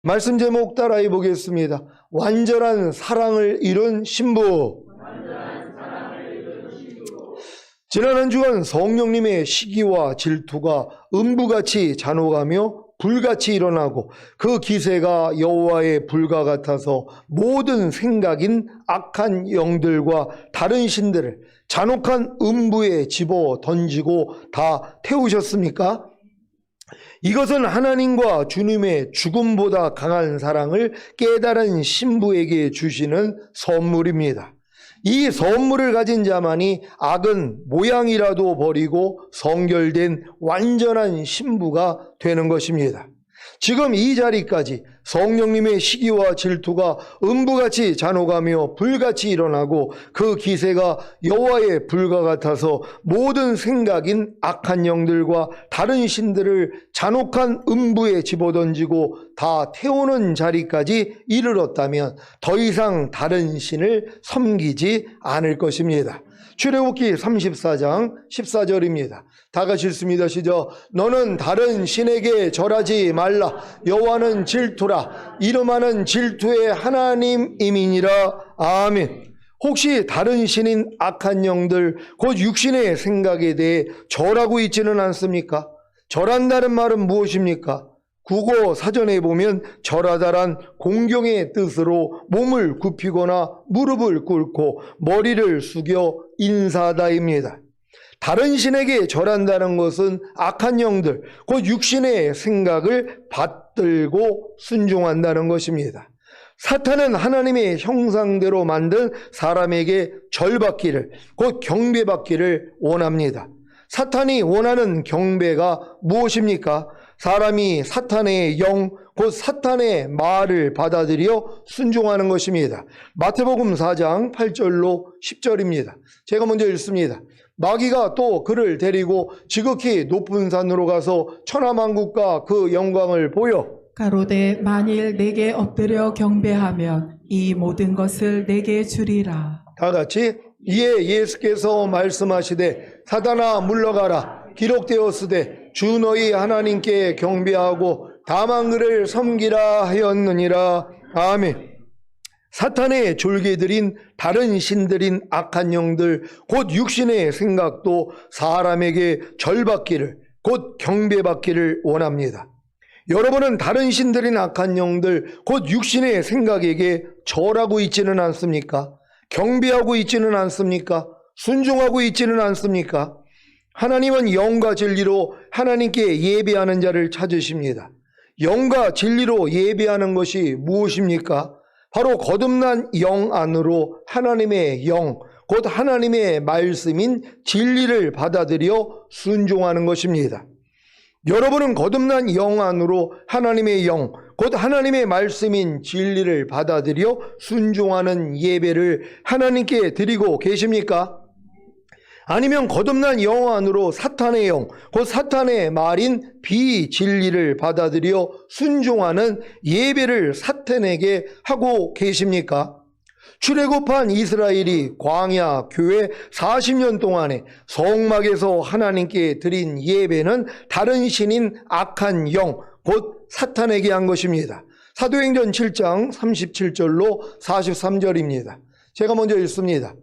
말씀 제목 따라해 보겠습니다. 완전한 사랑을 이룬 신부. 지난 한 주간 성령님의 시기와 질투가 음부같이 잔혹하며 불같이 일어나고 그 기세가 여호와의 불과 같아서 모든 생각인 악한 영들과 다른 신들을 잔혹한 음부에 집어 던지고 다 태우셨습니까? 이것은 하나님과 주님의 죽음보다 강한 사랑을 깨달은 신부에게 주시는 선물입니다. 이 선물을 가진 자만이 악은 모양이라도 버리고 성결된 완전한 신부가 되는 것입니다. 지금 이 자리까지 성령님의 시기와 질투가 음부같이 잔혹하며 불같이 일어나고 그 기세가 여호와의 불과 같아서 모든 생각인 악한 영들과 다른 신들을 잔혹한 음부에 집어던지고 다 태우는 자리까지 이르렀다면 더 이상 다른 신을 섬기지 않을 것입니다. 출애굽기 34장 14절입니다. 다 같이 읽습니다. 시작. 너는 다른 신에게 절하지 말라. 여호와는 질투라. 이름하는 질투의 하나님임이니라. 아멘. 혹시 다른 신인 악한 영들 곧 육신의 생각에 대해 절하고 있지는 않습니까? 절한다는 말은 무엇입니까? 국어 사전에 보면 절하다란 공경의 뜻으로 몸을 굽히거나 무릎을 꿇고 머리를 숙여 인사하다입니다. 다른 신에게 절한다는 것은 악한 영들, 곧 육신의 생각을 받들고 순종한다는 것입니다. 사탄은 하나님의 형상대로 만든 사람에게 절받기를, 곧 경배받기를 원합니다. 사탄이 원하는 경배가 무엇입니까? 사람이 사탄의 영, 곧 사탄의 말을 받아들여 순종하는 것입니다. 마태복음 4장 8절로 10절입니다. 제가 먼저 읽습니다. 마귀가 또 그를 데리고 지극히 높은 산으로 가서 천하만국과 그 영광을 보여 가로되 만일 내게 엎드려 경배하면 이 모든 것을 내게 주리라. 다 같이 이에 예수께서 말씀하시되 사단아 물러가라. 기록되었으되 주 너희 하나님께 경배하고 다만 그를 섬기라 하였느니라. 아멘. 사탄의 졸개들인 다른 신들인 악한 영들 곧 육신의 생각도 사람에게 절받기를 곧 경배받기를 원합니다. 여러분은 다른 신들인 악한 영들 곧 육신의 생각에게 절하고 있지는 않습니까? 경배하고 있지는 않습니까? 순종하고 있지는 않습니까? 하나님은 영과 진리로 하나님께 예배하는 자를 찾으십니다. 영과 진리로 예배하는 것이 무엇입니까? 바로 거듭난 영 안으로 하나님의 영, 곧 하나님의 말씀인 진리를 받아들여 순종하는 것입니다. 여러분은 거듭난 영 안으로 하나님의 영, 곧 하나님의 말씀인 진리를 받아들여 순종하는 예배를 하나님께 드리고 계십니까? 아니면 거듭난 영 안으로 사탄의 영, 곧 사탄의 말인 비진리를 받아들여 순종하는 예배를 사탄에게 하고 계십니까? 출애굽한 이스라엘이 광야 교회 40년 동안에 성막에서 하나님께 드린 예배는 다른 신인 악한 영, 곧 사탄에게 한 것입니다. 사도행전 7장 37절로 43절입니다. 제가 먼저 읽습니다.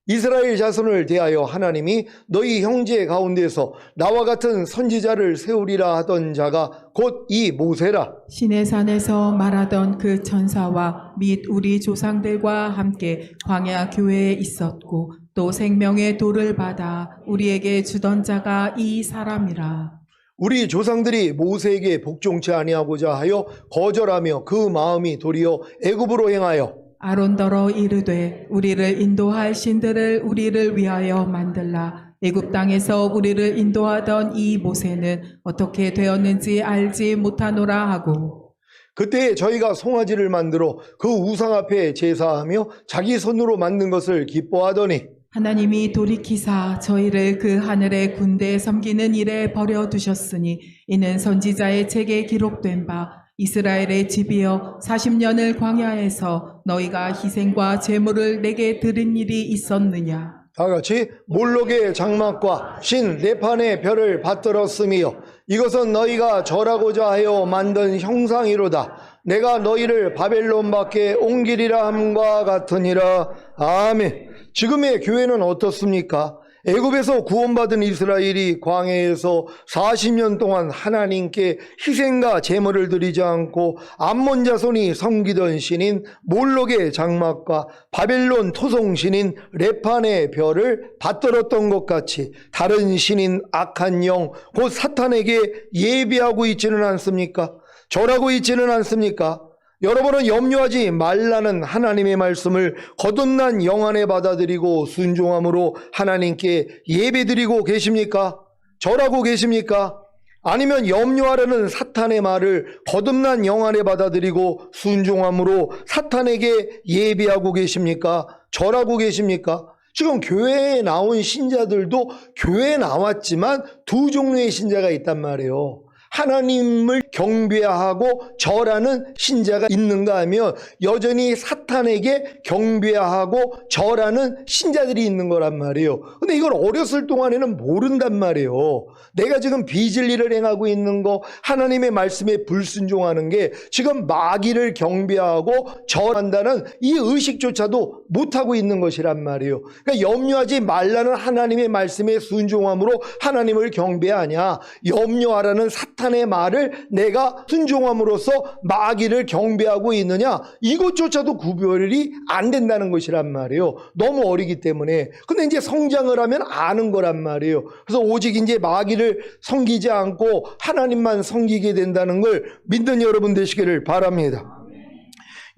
이스라엘 자손을 대하여 하나님이 너희 형제 가운데서 나와 같은 선지자를 세우리라 하던 자가 곧 이 모세라. 시내산에서 말하던 그 천사와 및 우리 조상들과 함께 광야 교회에 있었고 또 생명의 돌을 받아 우리에게 주던 자가 이 사람이라. 우리 조상들이 모세에게 복종치 아니하고자 하여 거절하며 그 마음이 도리어 애굽으로 행하여 아론더러 이르되 우리를 인도할 신들을 우리를 위하여 만들라. 애굽 땅에서 우리를 인도하던 이 모세는 어떻게 되었는지 알지 못하노라 하고 그때 저희가 송아지를 만들어 그 우상 앞에 제사하며 자기 손으로 만든 것을 기뻐하더니 하나님이 돌이키사 저희를 그 하늘의 군대에 섬기는 일에 버려두셨으니 이는 선지자의 책에 기록된 바 이스라엘의 집이여 40년을 광야에서 너희가 희생과 제물을 내게 드린 일이 있었느냐. 다 같이 몰록의 장막과 신 네판의 별을 받들었으며 이것은 너희가 절하고자 하여 만든 형상이로다. 내가 너희를 바벨론 밖에 옮기리라 함과 같으니라. 아멘. 지금의 교회는 어떻습니까? 애굽에서 구원받은 이스라엘이 광야에서 40년 동안 하나님께 희생과 제물을 드리지 않고 암몬 자손이 섬기던 신인 몰록의 장막과 바벨론 토송신인 레판의 별을 받들었던 것 같이 다른 신인 악한 영 곧 사탄에게 예비하고 있지는 않습니까? 절하고 있지는 않습니까? 여러분은 염려하지 말라는 하나님의 말씀을 거듭난 영 안에 받아들이고 순종함으로 하나님께 예배드리고 계십니까? 절하고 계십니까? 아니면 염려하라는 사탄의 말을 거듭난 영 안에 받아들이고 순종함으로 사탄에게 예배하고 계십니까? 절하고 계십니까? 지금 교회에 나온 신자들도 교회에 나왔지만 두 종류의 신자가 있단 말이에요. 하나님을 경배하고 절하는 신자가 있는가 하면 여전히 사탄에게 경배하고 절하는 신자들이 있는 거란 말이에요. 근데 이걸 어렸을 동안에는 모른단 말이에요. 내가 지금 비진리를 행하고 있는 거, 하나님의 말씀에 불순종하는 게 지금 마귀를 경배하고 절한다는 이 의식조차도 못하고 있는 것이란 말이에요. 그러니까 염려하지 말라는 하나님의 말씀에 순종함으로 하나님을 경배하냐, 염려하라는 사탄의 말을 내가 순종함으로써 마귀를 경배하고 있느냐, 이것조차도 구별이 안 된다는 것이란 말이에요. 너무 어리기 때문에. 근데 이제 성장을 하면 아는 거란 말이에요. 그래서 오직 이제 마귀를 섬기지 않고 하나님만 섬기게 된다는 걸 믿는 여러분 되시기를 바랍니다.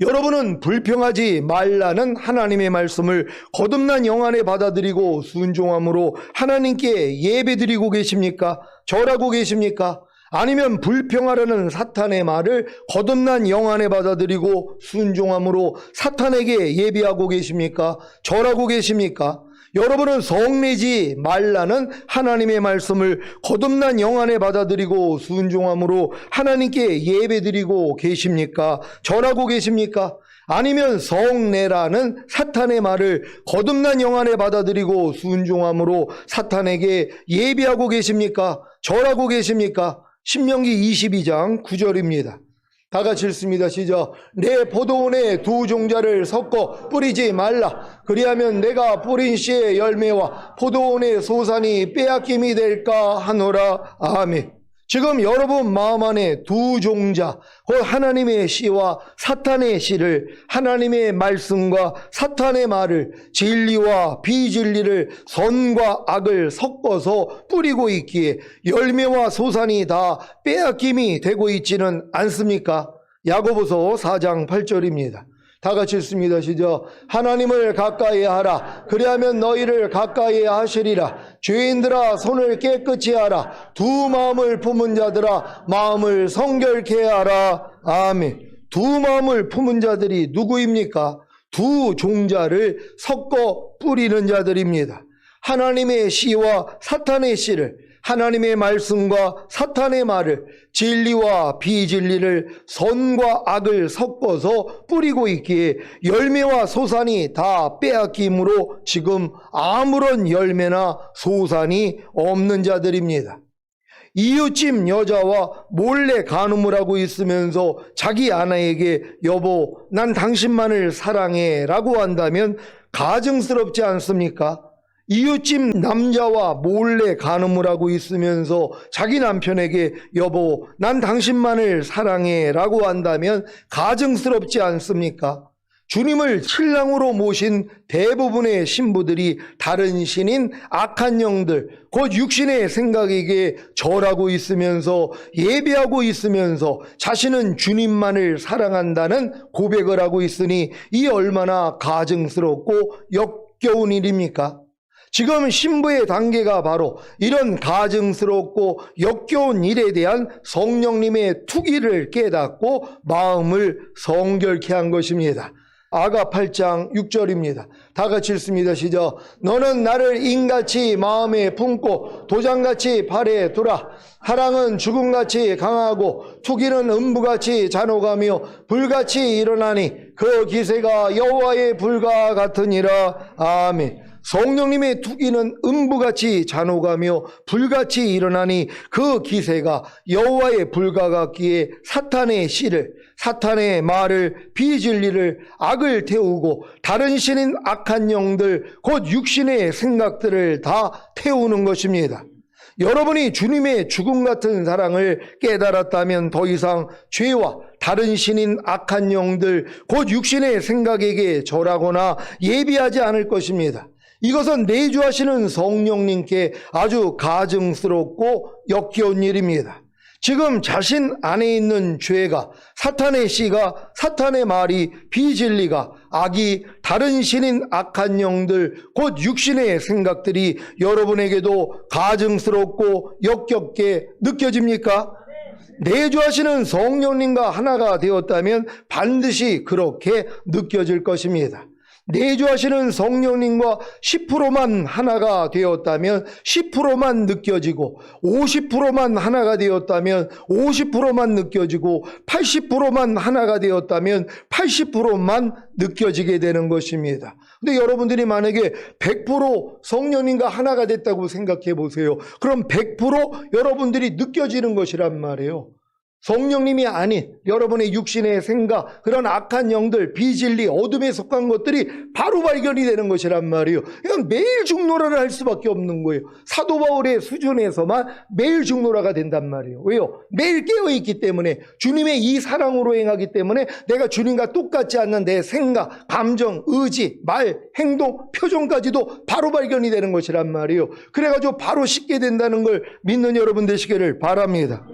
여러분은 불평하지 말라는 하나님의 말씀을 거듭난 영 안에 받아들이고 순종함으로 하나님께 예배드리고 계십니까? 절하고 계십니까? 아니면 불평하라는 사탄의 말을 거듭난 영 안에 받아들이고 순종함으로 사탄에게 예배하고 계십니까? 절하고 계십니까? 여러분은 성내지 말라는 하나님의 말씀을 거듭난 영 안에 받아들이고 순종함으로 하나님께 예배드리고 계십니까? 절하고 계십니까? 아니면 성내라는 사탄의 말을 거듭난 영 안에 받아들이고 순종함으로 사탄에게 예배하고 계십니까? 절하고 계십니까? 신명기 22장 9절입니다. 다 같이 읽습니다. 시작. 내 포도원에 두 종자를 섞어 뿌리지 말라. 그리하면 내가 뿌린 씨의 열매와 포도원의 소산이 빼앗김이 될까 하노라. 아멘. 지금 여러분 마음 안에 두 종자, 곧 하나님의 씨와 사탄의 씨를, 하나님의 말씀과 사탄의 말을, 진리와 비진리를, 선과 악을 섞어서 뿌리고 있기에 열매와 소산이 다 빼앗김이 되고 있지는 않습니까? 야고보서 4장 8절입니다. 다 같이 읽습니다. 시작. 하나님을 가까이 하라. 그리하면 너희를 가까이 하시리라. 죄인들아 손을 깨끗이 하라. 두 마음을 품은 자들아 마음을 성결케 하라. 아멘. 두 마음을 품은 자들이 누구입니까? 두 종자를 섞어 뿌리는 자들입니다. 하나님의 씨와 사탄의 씨를, 하나님의 말씀과 사탄의 말을, 진리와 비진리를, 선과 악을 섞어서 뿌리고 있기에 열매와 소산이 다 빼앗김으로 지금 아무런 열매나 소산이 없는 자들입니다. 이웃집 여자와 몰래 간음을 하고 있으면서 자기 아내에게 여보 난 당신만을 사랑해 라고 한다면 가증스럽지 않습니까? 이웃집 남자와 몰래 간음을 하고 있으면서 자기 남편에게 여보 난 당신만을 사랑해 라고 한다면 가증스럽지 않습니까? 주님을 신랑으로 모신 대부분의 신부들이 다른 신인 악한 영들, 곧 육신의 생각에게 절하고 있으면서 예배하고 있으면서 자신은 주님만을 사랑한다는 고백을 하고 있으니 이 얼마나 가증스럽고 역겨운 일입니까? 지금 신부의 단계가 바로 이런 가증스럽고 역겨운 일에 대한 성령님의 투기를 깨닫고 마음을 성결케 한 것입니다. 아가 8장 6절입니다. 다 같이 읽습니다. 시작. 너는 나를 인같이 마음에 품고 도장같이 발에 두라. 하랑은 죽음같이 강하고 투기는 음부같이 잔혹하며 불같이 일어나니 그 기세가 여호와의 불과 같으니라. 아멘. 성령님의 투기는 음부같이 잔혹하며 불같이 일어나니 그 기세가 여호와의 불과 같기에 사탄의 씨를, 사탄의 말을, 비진리를, 악을 태우고 다른 신인 악한 영들, 곧 육신의 생각들을 다 태우는 것입니다. 여러분이 주님의 죽음 같은 사랑을 깨달았다면 더 이상 죄와 다른 신인 악한 영들, 곧 육신의 생각에게 절하거나 예비하지 않을 것입니다. 이것은 내주하시는 성령님께 아주 가증스럽고 역겨운 일입니다. 지금 자신 안에 있는 죄가, 사탄의 씨가, 사탄의 말이, 비진리가, 악이, 다른 신인 악한 영들, 곧 육신의 생각들이 여러분에게도 가증스럽고 역겹게 느껴집니까? 내주하시는 성령님과 하나가 되었다면 반드시 그렇게 느껴질 것입니다. 내주하시는 성령님과 10%만 하나가 되었다면 10%만 느껴지고, 50%만 하나가 되었다면 50%만 느껴지고, 80%만 하나가 되었다면 80%만 느껴지게 되는 것입니다. 근데 여러분들이 만약에 100% 성령님과 하나가 됐다고 생각해 보세요. 그럼 100% 여러분들이 느껴지는 것이란 말이에요. 성령님이 아닌 여러분의 육신의 생각, 그런 악한 영들, 비진리, 어둠에 속한 것들이 바로 발견이 되는 것이란 말이에요. 그냥 매일 중노라를 할 수밖에 없는 거예요. 사도 바울의 수준에서만 매일 중노라가 된단 말이에요. 왜요? 매일 깨어있기 때문에, 주님의 이 사랑으로 행하기 때문에 내가 주님과 똑같지 않는 내 생각, 감정, 의지, 말, 행동, 표정까지도 바로 발견이 되는 것이란 말이에요. 그래가지고 바로 씻게 된다는 걸 믿는 여러분 되시기를 바랍니다.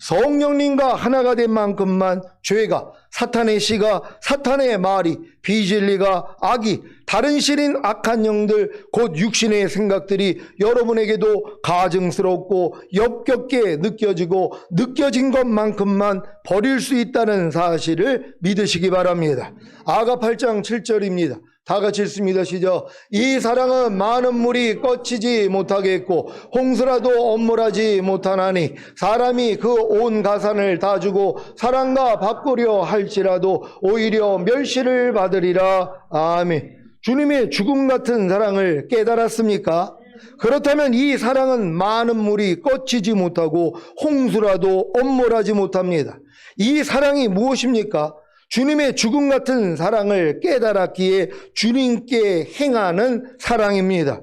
성령님과 하나가 된 만큼만 죄가, 사탄의 씨가, 사탄의 말이, 비진리가, 악이, 다른 신인 악한 영들, 곧 육신의 생각들이 여러분에게도 가증스럽고 역겹게 느껴지고, 느껴진 것만큼만 버릴 수 있다는 사실을 믿으시기 바랍니다. 아가 8장 7절입니다. 다 같이 읽습니다. 시작. 이 사랑은 많은 물이 꺾이지 못하겠고 홍수라도 엄물하지 못하나니 사람이 그 온 가산을 다 주고 사랑과 바꾸려 할지라도 오히려 멸시를 받으리라. 아멘. 주님의 죽음 같은 사랑을 깨달았습니까? 그렇다면 이 사랑은 많은 물이 꺾이지 못하고 홍수라도 엄물하지 못합니다. 이 사랑이 무엇입니까? 주님의 죽음 같은 사랑을 깨달았기에 주님께 행하는 사랑입니다.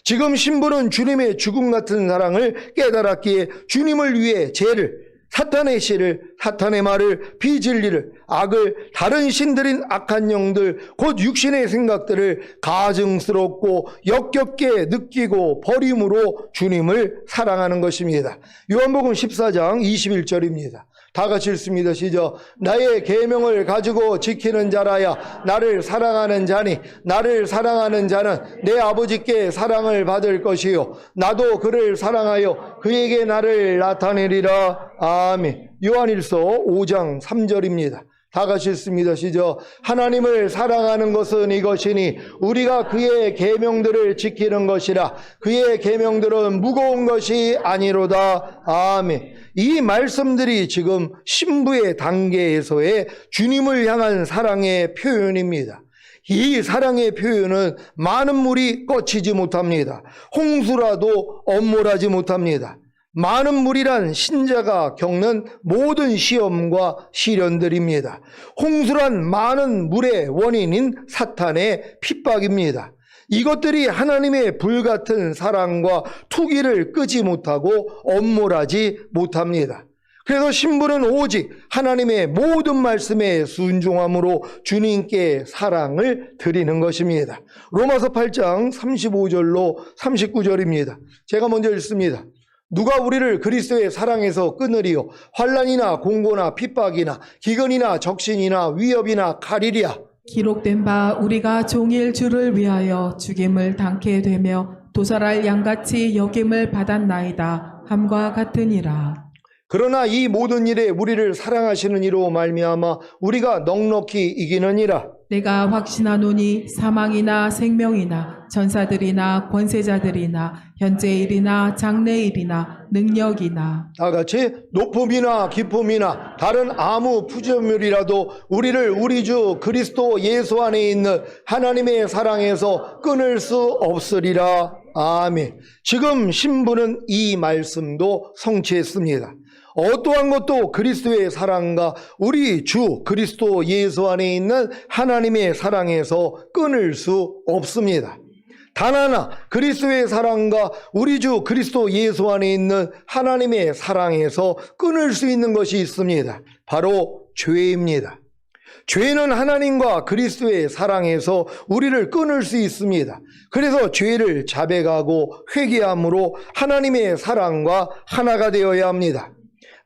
지금 신부는 주님의 죽음 같은 사랑을 깨달았기에 주님을 위해 죄를, 사탄의 씨를, 사탄의 말을, 비진리를, 악을, 다른 신들인 악한 영들, 곧 육신의 생각들을 가증스럽고 역겹게 느끼고 버림으로 주님을 사랑하는 것입니다. 요한복음 14장 21절입니다. 다 같이 읽습니다. 시작. 나의 계명을 가지고 지키는 자라야 나를 사랑하는 자니 나를 사랑하는 자는 내 아버지께 사랑을 받을 것이요 나도 그를 사랑하여 그에게 나를 나타내리라. 아멘. 요한일서 5장 3절입니다. 다 같이 읽습니다. 시작. 하나님을 사랑하는 것은 이것이니 우리가 그의 계명들을 지키는 것이라. 그의 계명들은 무거운 것이 아니로다. 아멘. 이 말씀들이 지금 신부의 단계에서의 주님을 향한 사랑의 표현입니다. 이 사랑의 표현은 많은 물이 꺾이지 못합니다. 홍수라도 엄물하지 못합니다. 많은 물이란 신자가 겪는 모든 시험과 시련들입니다. 홍수란 많은 물의 원인인 사탄의 핍박입니다. 이것들이 하나님의 불같은 사랑과 투기를 끄지 못하고 엄물하지 못합니다. 그래서 신부는 오직 하나님의 모든 말씀에 순종함으로 주님께 사랑을 드리는 것입니다. 로마서 8장 35절로 39절입니다. 제가 먼저 읽습니다. 누가 우리를 그리스도의 사랑에서 끊으리요? 환난이나 공고나 핍박이나 기근이나 적신이나 위협이나 칼이랴. 기록된 바 우리가 종일 주를 위하여 죽임을 당케 되며 도살할 양같이 여김을 받았나이다 함과 같으니라. 그러나 이 모든 일에 우리를 사랑하시는 이로 말미암아 우리가 넉넉히 이기느니라. 내가 확신하노니 사망이나 생명이나 전사들이나 권세자들이나 현재일이나 장래일이나 능력이나 다 같이 높음이나 깊음이나 다른 아무 푸조물이라도 우리를 우리 주 그리스도 예수 안에 있는 하나님의 사랑에서 끊을 수 없으리라. 아멘. 지금 신부는 이 말씀도 성취했습니다. 어떠한 것도 그리스도의 사랑과 우리 주 그리스도 예수 안에 있는 하나님의 사랑에서 끊을 수 없습니다. 단 하나 그리스도의 사랑과 우리 주 그리스도 예수 안에 있는 하나님의 사랑에서 끊을 수 있는 것이 있습니다. 바로 죄입니다. 죄는 하나님과 그리스도의 사랑에서 우리를 끊을 수 있습니다. 그래서 죄를 자백하고 회개함으로 하나님의 사랑과 하나가 되어야 합니다.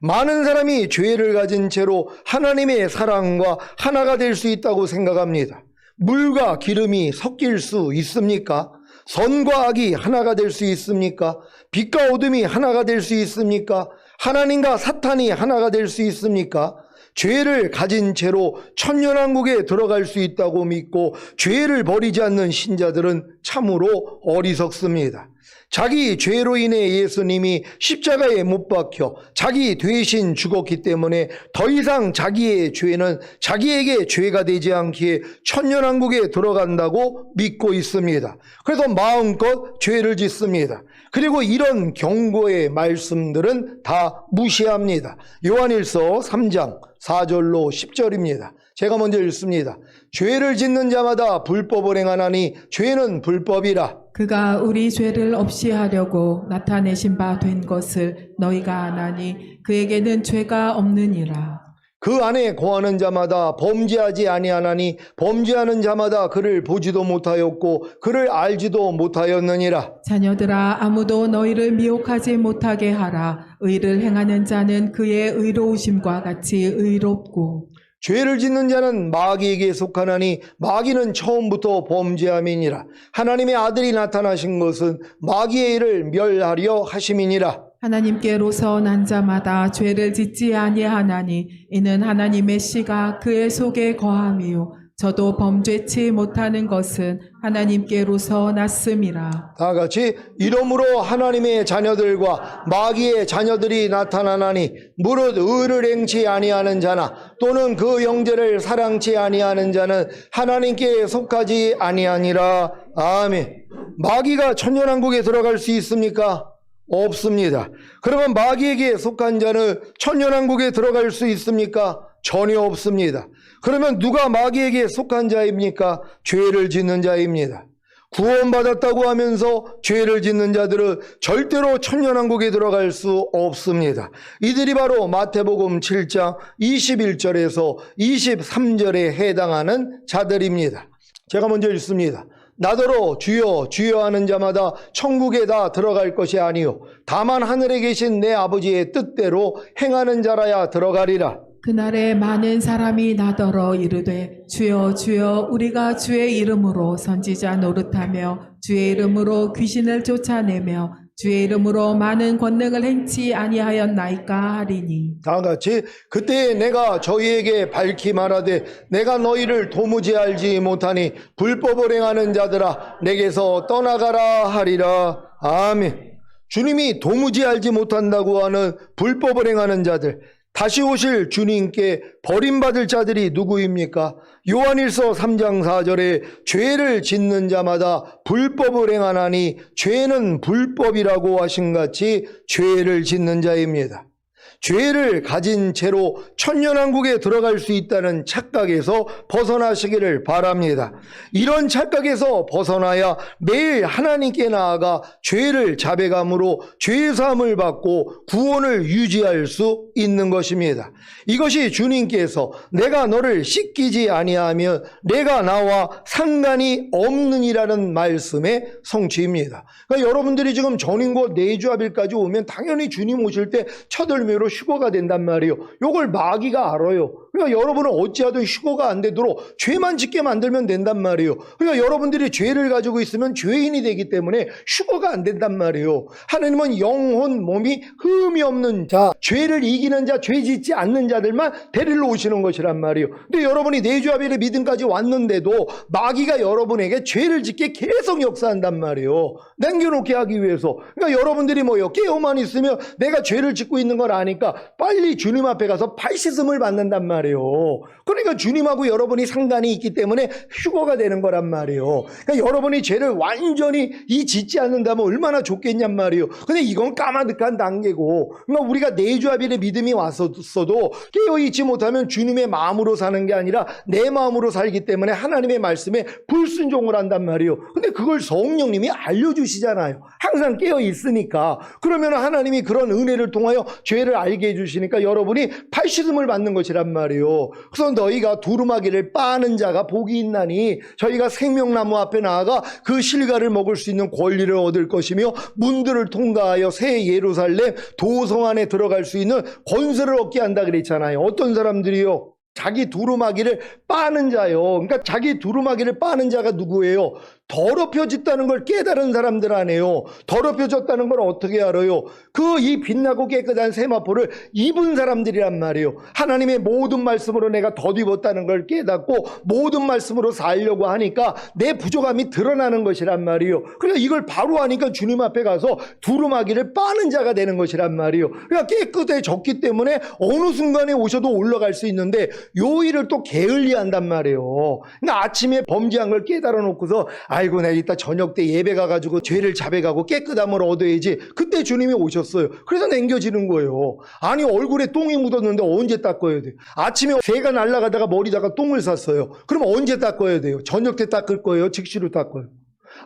많은 사람이 죄를 가진 채로 하나님의 사랑과 하나가 될 수 있다고 생각합니다. 물과 기름이 섞일 수 있습니까? 선과 악이 하나가 될 수 있습니까? 빛과 어둠이 하나가 될 수 있습니까? 하나님과 사탄이 하나가 될 수 있습니까? 죄를 가진 채로 천년왕국에 들어갈 수 있다고 믿고 죄를 버리지 않는 신자들은 참으로 어리석습니다. 자기 죄로 인해 예수님이 십자가에 못 박혀 자기 대신 죽었기 때문에 더 이상 자기의 죄는 자기에게 죄가 되지 않기에 천년왕국에 들어간다고 믿고 있습니다. 그래서 마음껏 죄를 짓습니다. 그리고 이런 경고의 말씀들은 다 무시합니다. 요한일서 3장 4절로 10절입니다. 제가 먼저 읽습니다. 죄를 짓는 자마다 불법을 행하나니 죄는 불법이라. 그가 우리 죄를 없이 하려고 나타내신 바 된 것을 너희가 아나니 그에게는 죄가 없느니라. 그 안에 거하는 자마다 범죄하지 아니하나니 범죄하는 자마다 그를 보지도 못하였고 그를 알지도 못하였느니라. 자녀들아 아무도 너희를 미혹하지 못하게 하라. 의를 행하는 자는 그의 의로우심과 같이 의롭고 죄를 짓는 자는 마귀에게 속하나니 마귀는 처음부터 범죄함이니라. 하나님의 아들이 나타나신 것은 마귀의 일을 멸하려 하심이니라. 하나님께로서 난 자마다 죄를 짓지 아니하나니 이는 하나님의 씨가 그의 속에 거함이요 저도 범죄치 못하는 것은 하나님께로서 났음이라. 다 같이 이러므로 하나님의 자녀들과 마귀의 자녀들이 나타나나니 무릇 의를 행치 아니하는 자나 또는 그 형제를 사랑치 아니하는 자는 하나님께 속하지 아니하니라. 아멘. 마귀가 천년왕국에 들어갈 수 있습니까? 없습니다. 그러면 마귀에게 속한 자는 천년왕국에 들어갈 수 있습니까? 전혀 없습니다. 그러면 누가 마귀에게 속한 자입니까? 죄를 짓는 자입니다. 구원받았다고 하면서 죄를 짓는 자들은 절대로 천년왕국에 들어갈 수 없습니다. 이들이 바로 마태복음 7장 21절에서 23절에 해당하는 자들입니다. 제가 먼저 읽습니다. 나더러 주여 주여 하는 자마다 천국에 다 들어갈 것이 아니요 다만 하늘에 계신 내 아버지의 뜻대로 행하는 자라야 들어가리라. 그날에 많은 사람이 나더러 이르되 주여 주여 우리가 주의 이름으로 선지자 노릇하며 주의 이름으로 귀신을 쫓아내며 주의 이름으로 많은 권능을 행치 아니하였나이까 하리니. 다 같이 그때에 내가 저희에게 밝히 말하되 내가 너희를 도무지 알지 못하니 불법을 행하는 자들아 내게서 떠나가라 하리라. 아멘. 주님이 도무지 알지 못한다고 하는 불법을 행하는 자들, 다시 오실 주님께 버림받을 자들이 누구입니까? 요한일서 3장 4절에 죄를 짓는 자마다 불법을 행하나니 죄는 불법이라고 하신 같이 죄를 짓는 자입니다. 죄를 가진 채로 천년왕국에 들어갈 수 있다는 착각에서 벗어나시기를 바랍니다. 이런 착각에서 벗어나야 매일 하나님께 나아가 죄를 자백함으로 죄사함을 받고 구원을 유지할 수 있는 것입니다. 이것이 주님께서 내가 너를 씻기지 아니하면 내가 나와 상관이 없느니라는 말씀의 성취입니다. 그러니까 여러분들이 지금 전인고 내주합일까지 오면 당연히 주님 오실 때 첫 열매로 휴거가 된단 말이에요. 이걸 마귀가 알아요. 그러니까 여러분은 어찌하든 휴거가 안 되도록 죄만 짓게 만들면 된단 말이에요. 그러니까 여러분들이 죄를 가지고 있으면 죄인이 되기 때문에 휴거가 안 된단 말이에요. 하나님은 영혼, 몸이 흠이 없는 자, 죄를 이기는 자, 죄 짓지 않는 자들만 데리러 오시는 것이란 말이에요. 근데 여러분이 내주합일의 믿음까지 왔는데도 마귀가 여러분에게 죄를 짓게 계속 역사한단 말이에요. 남겨놓게 하기 위해서. 그러니까 여러분들이 뭐요? 깨어만 있으면 내가 죄를 짓고 있는 걸 아니까 빨리 주님 앞에 가서 발씻음을 받는단 말이에요. 말이에요. 그러니까 주님하고 여러분이 상관이 있기 때문에 휴거가 되는 거란 말이에요. 그러니까 여러분이 죄를 완전히 짓지 않는다면 얼마나 좋겠냔 말이에요. 근데 이건 까마득한 단계고, 그러니까 우리가 내주아벨의 믿음이 왔었어도 깨어있지 못하면 주님의 마음으로 사는 게 아니라 내 마음으로 살기 때문에 하나님의 말씀에 불순종을 한단 말이에요. 근데 그걸 성령님이 알려주시잖아요. 항상 깨어있으니까. 그러면 하나님이 그런 은혜를 통하여 죄를 알게 해주시니까 여러분이 발씻음을 받는 것이란 말이에요. 그래서 너희가 두루마기를 빠는 자가 복이 있나니 저희가 생명나무 앞에 나아가 그 실과를 먹을 수 있는 권리를 얻을 것이며 문들을 통과하여 새 예루살렘 도성 안에 들어갈 수 있는 권세를 얻게 한다 그랬잖아요. 어떤 사람들이요? 자기 두루마기를 빠는 자요. 그러니까 자기 두루마기를 빠는 자가 누구예요? 더럽혀졌다는 걸 깨달은 사람들 아니에요. 더럽혀졌다는 걸 어떻게 알아요? 이 빛나고 깨끗한 세마포를 입은 사람들이란 말이에요. 하나님의 모든 말씀으로 내가 덧입었다는 걸 깨닫고 모든 말씀으로 살려고 하니까 내 부족함이 드러나는 것이란 말이에요. 그러니까 이걸 바로 하니까 주님 앞에 가서 두루마기를 빠는 자가 되는 것이란 말이에요. 그러니까 깨끗해졌기 때문에 어느 순간에 오셔도 올라갈 수 있는데 요 일을 또 게을리한단 말이에요. 그러니까 아침에 범죄한 걸 깨달아 놓고서 아이고 내가 이따 저녁 때 예배 가가지고 죄를 자백하고 깨끗함을 얻어야지. 그때 주님이 오셨어요. 그래서 남겨지는 거예요. 아니 얼굴에 똥이 묻었는데 언제 닦아야 돼요? 아침에 새가 날아가다가 머리다가 똥을 쌌어요. 그럼 언제 닦아야 돼요? 저녁 때 닦을 거예요? 즉시로 닦아요?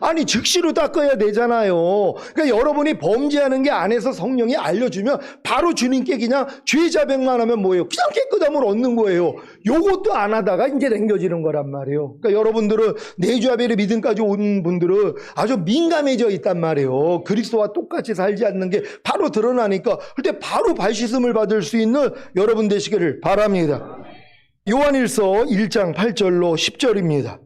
아니 즉시로 닦아야 되잖아요. 그러니까 여러분이 범죄하는 게 안에서 성령이 알려주면 바로 주님께 그냥 죄 자백만 하면 뭐예요? 그냥 깨끗함을 얻는 거예요. 요것도 안 하다가 이제 남겨지는 거란 말이에요. 그러니까 여러분들은 내주아벨의 믿음까지 온 분들은 아주 민감해져 있단 말이에요. 그리스도와 똑같이 살지 않는 게 바로 드러나니까 그때 바로 발씻음을 받을 수 있는 여러분 되시기를 바랍니다. 요한일서 1장 8절로 10절입니다.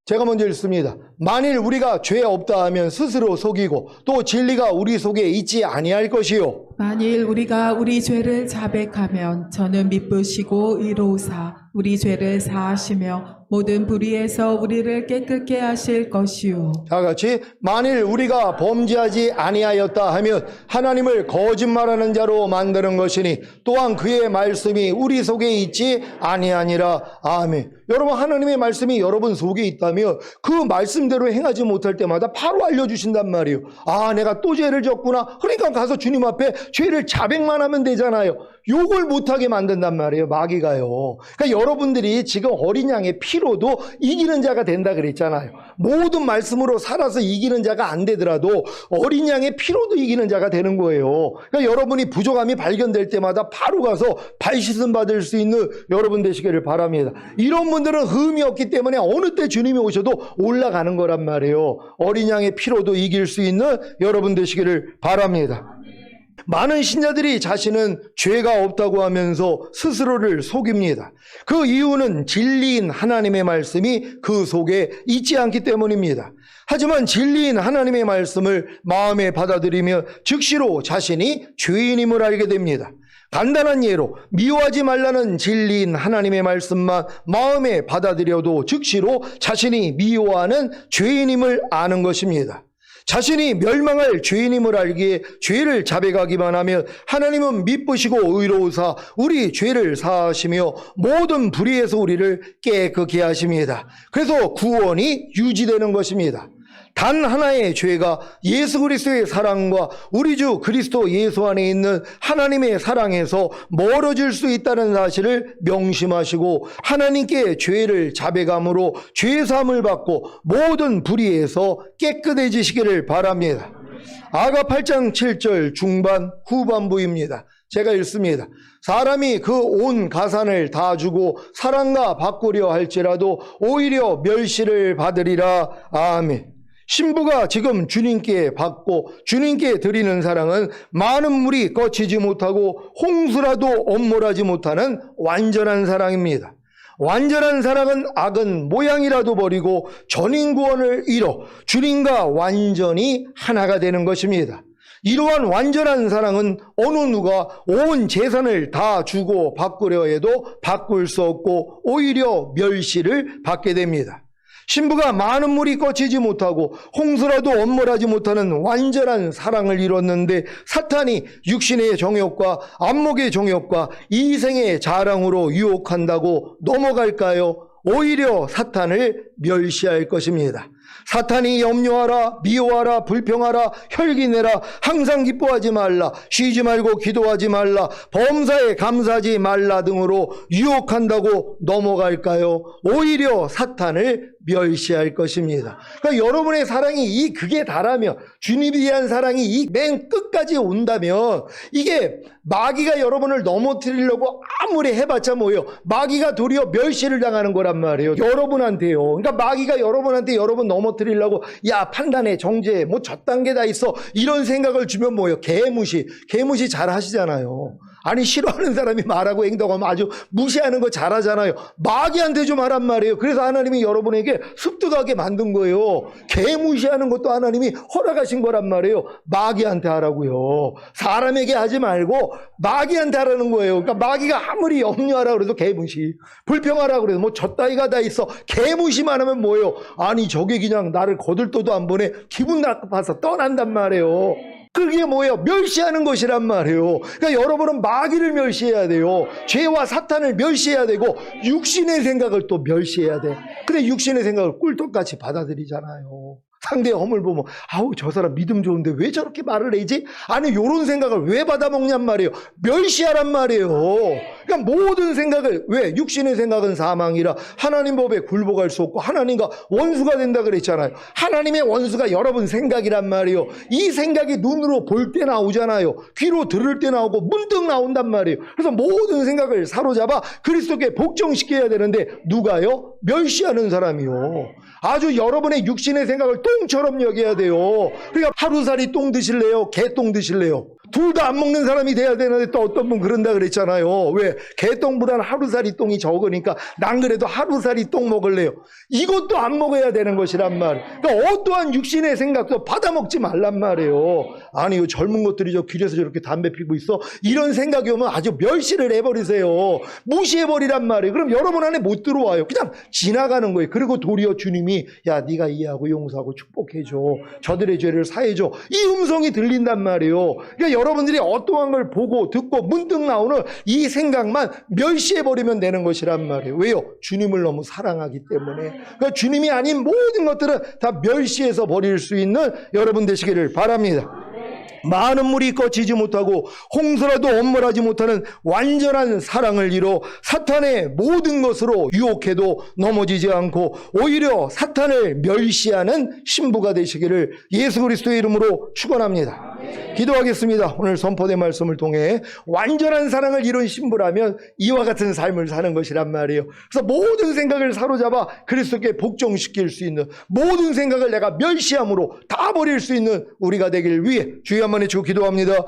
제가 먼저 읽습니다. 만일 우리가 죄 없다 하면 스스로 속이고 또 진리가 우리 속에 있지 아니할 것이요. 만일 우리가 우리 죄를 자백하면 저는 미쁘시고 의로우사 우리 죄를 사하시며 모든 불의에서 우리를 깨끗게 하실 것이요. 다 같이 만일 우리가 범죄하지 아니하였다 하면 하나님을 거짓말하는 자로 만드는 것이니 또한 그의 말씀이 우리 속에 있지 아니하니라. 아멘. 여러분 하나님의 말씀이 여러분 속에 있다면 그 말씀대로 행하지 못할 때마다 바로 알려주신단 말이에요. 아 내가 또 죄를 졌구나. 그러니까 가서 주님 앞에 죄를 자백만 하면 되잖아요. 요걸 못하게 만든단 말이에요. 마귀가요. 그러니까 여러분들이 지금 어린 양의 피로도 이기는 자가 된다 그랬잖아요. 모든 말씀으로 살아서 이기는 자가 안 되더라도 어린 양의 피로도 이기는 자가 되는 거예요. 그러니까 여러분이 부족함이 발견될 때마다 바로 가서 발씻음 받을 수 있는 여러분 되시기를 바랍니다. 이런 분들은 흠이 없기 때문에 어느 때 주님이 오셔도 올라가는 거란 말이에요. 어린 양의 피로도 이길 수 있는 여러분 되시기를 바랍니다. 많은 신자들이 자신은 죄가 없다고 하면서 스스로를 속입니다. 그 이유는 진리인 하나님의 말씀이 그 속에 있지 않기 때문입니다. 하지만 진리인 하나님의 말씀을 마음에 받아들이면 즉시로 자신이 죄인임을 알게 됩니다. 간단한 예로 미워하지 말라는 진리인 하나님의 말씀만 마음에 받아들여도 즉시로 자신이 미워하는 죄인임을 아는 것입니다. 자신이 멸망할 죄인임을 알기에 죄를 자백하기만 하면 하나님은 미쁘시고 의로우사 우리 죄를 사하시며 모든 불의에서 우리를 깨끗게 하십니다. 그래서 구원이 유지되는 것입니다. 단 하나의 죄가 예수 그리스도의 사랑과 우리 주 그리스도 예수 안에 있는 하나님의 사랑에서 멀어질 수 있다는 사실을 명심하시고 하나님께 죄를 자백함으로 죄사함을 받고 모든 불의에서 깨끗해지시기를 바랍니다. 아가 8장 7절 중반 후반부입니다. 제가 읽습니다. 사람이 그 온 가산을 다 주고 사랑과 바꾸려 할지라도 오히려 멸시를 받으리라. 아멘. 신부가 지금 주님께 받고 주님께 드리는 사랑은 많은 물이 거치지 못하고 홍수라도 엄몰하지 못하는 완전한 사랑입니다. 완전한 사랑은 악은 모양이라도 버리고 전인구원을 이뤄 주님과 완전히 하나가 되는 것입니다. 이러한 완전한 사랑은 어느 누가 온 재산을 다 주고 바꾸려 해도 바꿀 수 없고 오히려 멸시를 받게 됩니다. 신부가 많은 물이 꺾이지 못하고 홍수라도 엄몰하지 못하는 완전한 사랑을 이뤘는데 사탄이 육신의 정욕과 안목의 정욕과 이생의 자랑으로 유혹한다고 넘어갈까요? 오히려 사탄을 멸시할 것입니다. 사탄이 염려하라, 미워하라, 불평하라, 혈기내라, 항상 기뻐하지 말라, 쉬지 말고 기도하지 말라, 범사에 감사하지 말라 등으로 유혹한다고 넘어갈까요? 오히려 사탄을 멸시할 것입니다. 그러니까 여러분의 사랑이 극에 달하면, 주님에 대한 사랑이 이 맨 끝까지 온다면, 이게 마귀가 여러분을 넘어뜨리려고 아무리 해봤자 뭐예요? 마귀가 도리어 멸시를 당하는 거란 말이에요. 여러분한테요. 그러니까 마귀가 여러분한테 여러분 넘어뜨리려고, 야, 판단해, 정죄해, 뭐 저딴 게 다 있어, 이런 생각을 주면 뭐예요? 개무시 잘 하시잖아요. 아니, 싫어하는 사람이 말하고 행동하면 아주 무시하는 거 잘하잖아요. 마귀한테 좀 하란 말이에요. 그래서 하나님이 여러분에게 습득하게 만든 거예요. 개무시하는 것도 하나님이 허락하신 거란 말이에요. 마귀한테 하라고요. 사람에게 하지 말고 마귀한테 하라는 거예요. 그러니까 마귀가 아무리 염려하라 그래도 개무시, 불평하라 그래도 뭐 저따위가 다 있어, 개무시만 하면 뭐예요? 아니, 저게 그냥 나를 거들떠도 안 보내, 기분 나빠서 떠난단 말이에요. 그게 뭐예요? 멸시하는 것이란 말이에요. 그러니까 여러분은 마귀를 멸시해야 돼요. 죄와 사탄을 멸시해야 되고 육신의 생각을 또 멸시해야 돼. 근데 육신의 생각을 꿀떡같이 받아들이잖아요. 상대의 허물 보면, 아우, 저 사람 믿음 좋은데 왜 저렇게 말을 하지? 아니, 요런 생각을 왜 받아먹냔 말이에요. 멸시하란 말이에요. 그러니까 모든 생각을, 왜? 육신의 생각은 사망이라 하나님 법에 굴복할 수 없고 하나님과 원수가 된다 그랬잖아요. 하나님의 원수가 여러분 생각이란 말이에요. 이 생각이 눈으로 볼 때 나오잖아요. 귀로 들을 때 나오고 문득 나온단 말이에요. 그래서 모든 생각을 사로잡아 그리스도께 복종시켜야 되는데 누가요? 멸시하는 사람이요. 아주 여러분의 육신의 생각을 똥처럼 여겨야 돼요. 그러니까 하루살이 똥 드실래요? 개똥 드실래요? 둘 다 안 먹는 사람이 돼야 되는데 또 어떤 분 그런다 그랬잖아요. 왜? 개똥보다는 하루살이 똥이 적으니까 난 그래도 하루살이 똥 먹을래요. 이것도 안 먹어야 되는 것이란 말. 그러니까 어떠한 육신의 생각도 받아먹지 말란 말이에요. 아니, 이 젊은 것들이 저 길에서 저렇게 담배 피고 있어? 이런 생각이 오면 아주 멸시를 해버리세요. 무시해버리란 말이에요. 그럼 여러분 안에 못 들어와요. 그냥 지나가는 거예요. 그리고 도리어 주님이, 야, 네가 이해하고 용서하고 축복해줘, 저들의 죄를 사해줘, 이 음성이 들린단 말이에요. 그러니까 여러분들이 어떠한 걸 보고 듣고 문득 나오는 이 생각만 멸시해버리면 되는 것이란 말이에요. 왜요? 주님을 너무 사랑하기 때문에. 그러니까 주님이 아닌 모든 것들은 다 멸시해서 버릴 수 있는 여러분 되시기를 바랍니다. 많은 물이 꺾이지 못하고 홍수라도 엄몰하지 못하는 완전한 사랑을 이뤄 사탄의 모든 것으로 유혹해도 넘어지지 않고 오히려 사탄을 멸시하는 신부가 되시기를 예수 그리스도의 이름으로 축원합니다. 기도하겠습니다. 오늘 선포된 말씀을 통해 완전한 사랑을 이룬 신부라면 이와 같은 삶을 사는 것이란 말이에요. 그래서 모든 생각을 사로잡아 그리스도께 복종시킬 수 있는, 모든 생각을 내가 멸시함으로 다 버릴 수 있는 우리가 되길 위해 주여 한번 해주고 기도합니다.